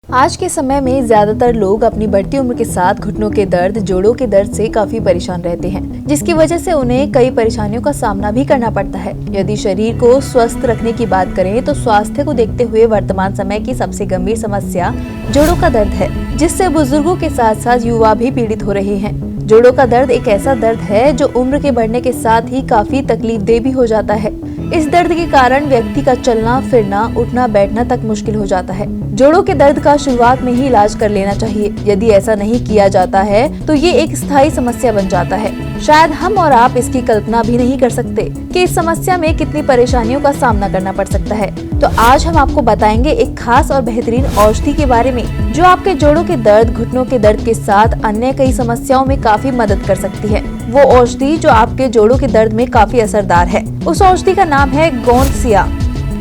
आज के समय में ज्यादातर लोग अपनी बढ़ती उम्र के साथ घुटनों के दर्द, जोड़ों के दर्द से काफी परेशान रहते हैं, जिसकी वजह से उन्हें कई परेशानियों का सामना भी करना पड़ता है। यदि शरीर को स्वस्थ रखने की बात करें तो स्वास्थ्य को देखते हुए वर्तमान समय की सबसे गंभीर समस्या जोड़ों का दर्द है, जिससे बुजुर्गों के साथ साथ युवा भी पीड़ित हो रहे हैं। जोड़ों का दर्द एक ऐसा दर्द है जो उम्र के बढ़ने के साथ ही काफी तकलीफदेह भी हो जाता है। इस दर्द के कारण व्यक्ति का चलना फिरना, उठना बैठना तक मुश्किल हो जाता है। जोड़ों के दर्द का शुरुआत में ही इलाज कर लेना चाहिए। यदि ऐसा नहीं किया जाता है तो ये एक स्थायी समस्या बन जाता है। शायद हम और आप इसकी कल्पना भी नहीं कर सकते कि इस समस्या में कितनी परेशानियों का सामना करना पड़ सकता है। तो आज हम आपको बताएंगे एक खास और बेहतरीन औषधि के बारे में, जो आपके जोड़ों के दर्द, घुटनों के दर्द के साथ अन्य कई समस्याओं में काफी मदद कर सकती है। वो औषधि जो आपके जोड़ों के दर्द में काफी असरदार है। उस औषधि का नाम है गोंद सिया।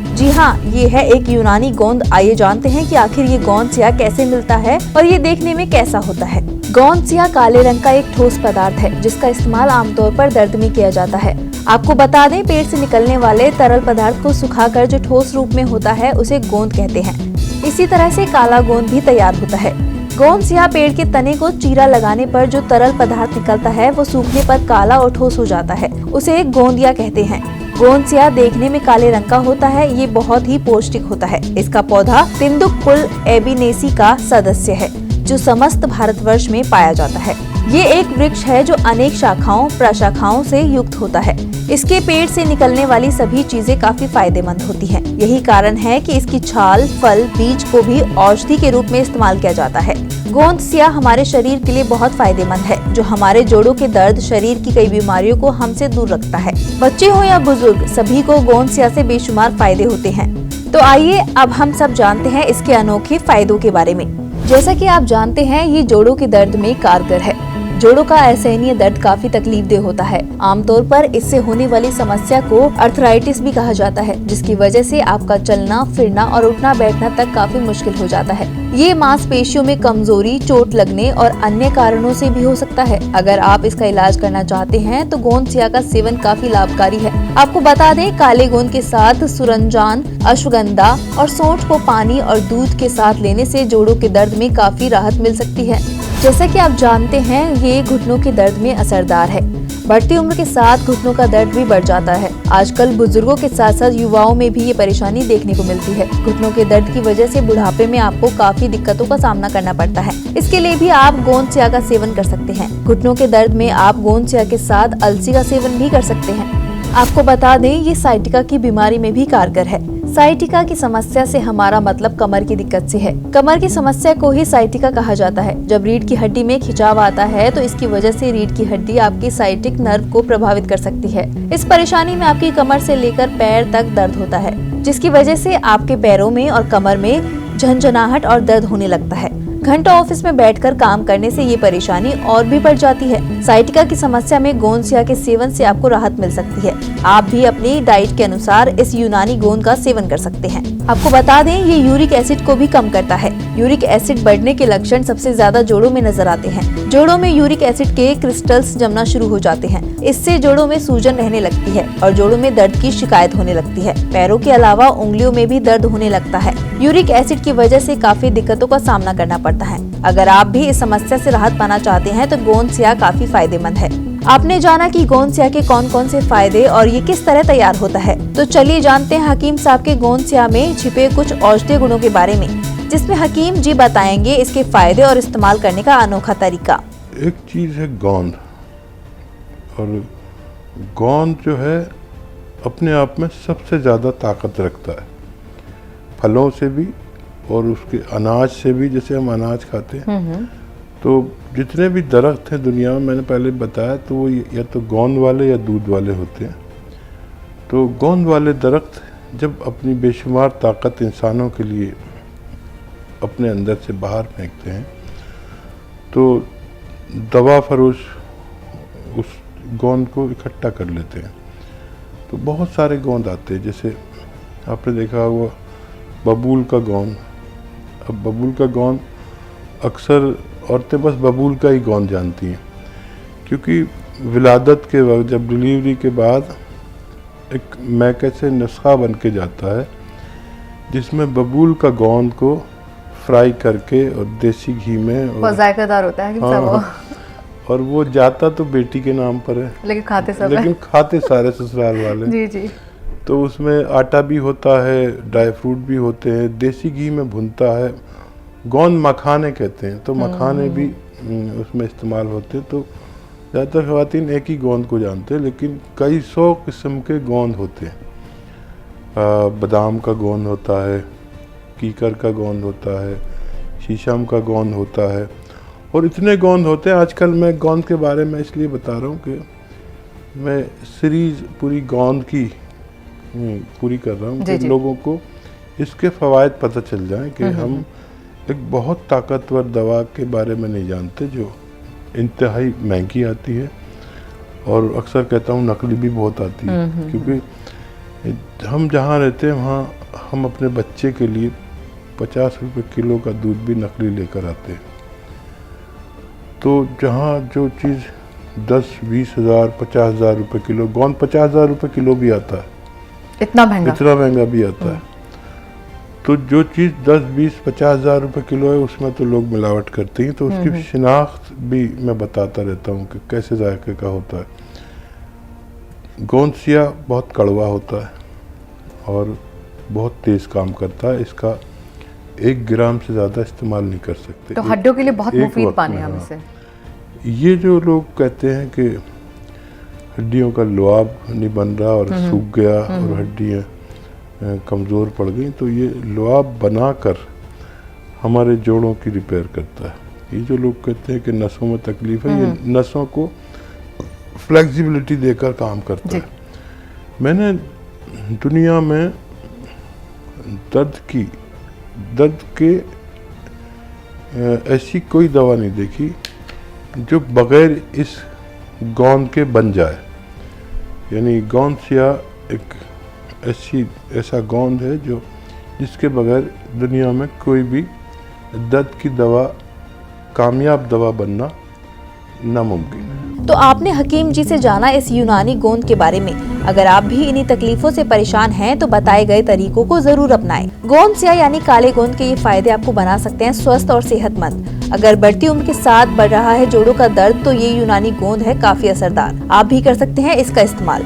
जी हाँ, ये है एक यूनानी गोंद। आइए जानते हैं कि आखिर ये गोंद सिया कैसे मिलता है और ये देखने में कैसा होता है। गोंद सिया काले रंग का एक ठोस पदार्थ है, जिसका इस्तेमाल आमतौर पर दर्द में किया जाता है। आपको बता दें, पेट से निकलने वाले तरल पदार्थ को सुखाकर जो ठोस रूप में होता है उसे गोंद कहते हैं। इसी तरह से काला गोंद भी तैयार होता है। गोंद सिया पेड़ के तने को चीरा लगाने पर जो तरल पदार्थ निकलता है वो सूखने पर काला और ठोस हो जाता है, उसे गोंदिया कहते हैं। गोंद सिया देखने में काले रंग का होता है। ये बहुत ही पौष्टिक होता है। इसका पौधा तिंदुक कुल एबिनेसी का सदस्य है, जो समस्त भारतवर्ष में पाया जाता है। ये एक वृक्ष है जो अनेक शाखाओं प्रशाखाओं से युक्त होता है। इसके पेड़ से निकलने वाली सभी चीजें काफी फायदेमंद होती हैं। यही कारण है कि इसकी छाल, फल, बीज को भी औषधि के रूप में इस्तेमाल किया जाता है। गोंद सिया हमारे शरीर के लिए बहुत फायदेमंद है, जो हमारे जोड़ों के दर्द, शरीर की कई बीमारियों को हमसे दूर रखता है। बच्चे हो या बुजुर्ग, सभी को गोंद सिया से बेशुमार फायदे होते हैं। तो आइए अब हम सब जानते हैं इसके अनोखे फायदों के बारे में। जैसा कि आप जानते हैं, ये जोड़ों के दर्द में कारगर है। जोड़ों का असहनीय दर्द काफी तकलीफदेह होता है। आमतौर पर इससे होने वाली समस्या को अर्थराइटिस भी कहा जाता है, जिसकी वजह से आपका चलना फिरना और उठना बैठना तक काफी मुश्किल हो जाता है। ये मांसपेशियों में कमजोरी, चोट लगने और अन्य कारणों से भी हो सकता है। अगर आप इसका इलाज करना चाहते हैं तो गोंद सिया का सेवन काफी लाभकारी है। आपको बता दें, काले गोंद के साथ सुरंजान, अश्वगंधा और सौंठ को पानी और दूध के साथ लेने से जोड़ों के दर्द में काफी राहत मिल सकती है। जैसा कि आप जानते हैं, ये घुटनों के दर्द में असरदार है। बढ़ती उम्र के साथ घुटनों का दर्द भी बढ़ जाता है। आजकल बुजुर्गों के साथ साथ युवाओं में भी ये परेशानी देखने को मिलती है। घुटनों के दर्द की वजह से बुढ़ापे में आपको काफी दिक्कतों का सामना करना पड़ता है। इसके लिए भी आप गोंद सिया का सेवन कर सकते हैं। घुटनों के दर्द में आप गोंद सिया के साथ अलसी का सेवन भी कर सकते हैं। आपको बता दें, ये साइटिका की बीमारी में भी कारगर है। साइटिका की समस्या से हमारा मतलब कमर की दिक्कत से है। कमर की समस्या को ही साइटिका कहा जाता है। जब रीढ़ की हड्डी में खिंचाव आता है तो इसकी वजह से रीढ़ की हड्डी आपकी साइटिक नर्व को प्रभावित कर सकती है। इस परेशानी में आपकी कमर से लेकर पैर तक दर्द होता है, जिसकी वजह से आपके पैरों में और कमर में झंझनाहट और दर्द होने लगता है। घंटों ऑफिस में बैठकर काम करने से ये परेशानी और भी बढ़ जाती है। साइटिका की समस्या में गोंद सिया के सेवन से आपको राहत मिल सकती है। आप भी अपनी डाइट के अनुसार इस यूनानी गोंद का सेवन कर सकते हैं। आपको बता दें, ये यूरिक एसिड को भी कम करता है। यूरिक एसिड बढ़ने के लक्षण सबसे ज्यादा जोड़ों में नजर आते हैं। जोड़ों में यूरिक एसिड के क्रिस्टल्स जमना शुरू हो जाते हैं। इससे जोड़ों में सूजन रहने लगती है और जोड़ों में दर्द की शिकायत होने लगती है। पैरों के अलावा उंगलियों में भी दर्द होने लगता है। यूरिक एसिड की वजह से काफी दिक्कतों का सामना करना पड़ता है। अगर आप भी इस समस्या से राहत पाना चाहते हैं तो गोंद सिया काफी फायदेमंद है। आपने जाना कि गोंद सिया के कौन कौन से फायदे और ये किस तरह तैयार होता है, तो चलिए जानते हैं हकीम साहब के गोंद सिया में छिपे कुछ औषधीय गुणों के बारे में, जिसमें हकीम जी बताएंगे इसके फायदे और इस्तेमाल करने का अनोखा तरीका। एक चीज है गोंद, और गोंद जो है अपने आप में सबसे ज्यादा ताकत रखता है, फलों से भी और उसके अनाज से भी। जैसे हम अनाज खाते हैं तो जितने भी दरख्त हैं दुनिया में, मैंने पहले बताया, तो वो या तो गोंद वाले या दूध वाले होते हैं। तो गोंद वाले दरख्त जब अपनी बेशुमार ताकत इंसानों के लिए अपने अंदर से बाहर फेंकते हैं तो दवा फरोश उस गोंद को इकट्ठा कर लेते हैं। तो बहुत सारे गोंद आते हैं। जैसे आपने देखा वो बबूल का गोंद। अब बबूल का गोंद अक्सर औरतें बस बबूल का ही गोंद जानती हैं, क्योंकि विलादत के वक्त जब डिलीवरी के बाद एक मैके से नुस्खा बन के जाता है जिसमें बबूल का गोंद को फ्राई करके और देसी घी में बहुत जायकेदार होता है हाँ, वो। और वो जाता तो बेटी के नाम पर है, लेकिन खाते सब लेकिन खाते सारे ससुराल वाले। जी जी। तो उसमें आटा भी होता है, ड्राई फ्रूट भी होते हैं, देसी घी में भुनता है, गोंद मखाने कहते हैं, तो मखाने भी उसमें इस्तेमाल होते हैं। तो ज़्यादातर ख़वातीन एक ही गोंद को जानते हैं, लेकिन कई 100 किस्म के गोंद होते हैं। बादाम का गोंद होता है, कीकर का गोंद होता है, शीशम का गोंद होता है, और इतने गोंद होते हैं। आजकल मैं गोंद के बारे में इसलिए बता रहा हूँ कि मैं सीरीज़ पूरी गोंद की पूरी कर रहा हूँ कि लोगों को इसके फ़वाइद पता चल जाए कि हम एक बहुत ताकतवर दवा के बारे में नहीं जानते जो इंतहाई महंगी आती है, और अक्सर कहता हूँ नकली भी बहुत आती है। क्योंकि हम जहाँ रहते हैं वहाँ हम अपने बच्चे के लिए 50 रुपये किलो का दूध भी नकली लेकर आते हैं। तो जहाँ जो चीज़ 10-20 हज़ार 50 हज़ार रुपये किलो, गोंद 50 हज़ार रुपये किलो भी आता है, इतना महंगा भी आता है। तो जो चीज़ 10-20-50 हज़ार रुपये किलो है उसमें तो लोग मिलावट करते हैं। तो उसकी शिनाख्त भी मैं बताता रहता हूँ कि कैसे जायके का होता है। गोंद सिया बहुत कड़वा होता है और बहुत तेज़ काम करता है। इसका 1 ग्राम से ज़्यादा इस्तेमाल नहीं कर सकते। तो हड्डियों के लिए बहुत मुफीद पानी हम इसे। ये जो लोग कहते हैं कि हड्डियों का लुआब नहीं बन रहा और सूख गया और हड्डियाँ कमज़ोर पड़ गई, तो ये लुआब बनाकर हमारे जोड़ों की रिपेयर करता है। ये जो लोग कहते हैं कि नसों में तकलीफ़ है, ये नसों को फ्लेक्सिबिलिटी देकर काम करता है। मैंने दुनिया में दर्द के ऐसी कोई दवा नहीं देखी जो बग़ैर इस गोंद के बन जाए। यानी गोंद सिया एक ऐसा गोंद है जो जिसके बगैर दुनिया में कोई भी दर्द की दवा, कामयाब दवा बनना नामुमकिन। तो आपने हकीम जी से जाना इस यूनानी गोंद के बारे में। अगर आप भी इन्हीं तकलीफों से परेशान हैं तो बताए गए तरीकों को जरूर अपनाएं। गोंद सिया यानी काले गोंद के ये फायदे आपको बना सकते हैं स्वस्थ और सेहतमंद। अगर बढ़ती उम्र के साथ बढ़ रहा है जोड़ों का दर्द तो ये यूनानी गोंद है काफी असरदार। आप भी कर सकते हैं इसका इस्तेमाल।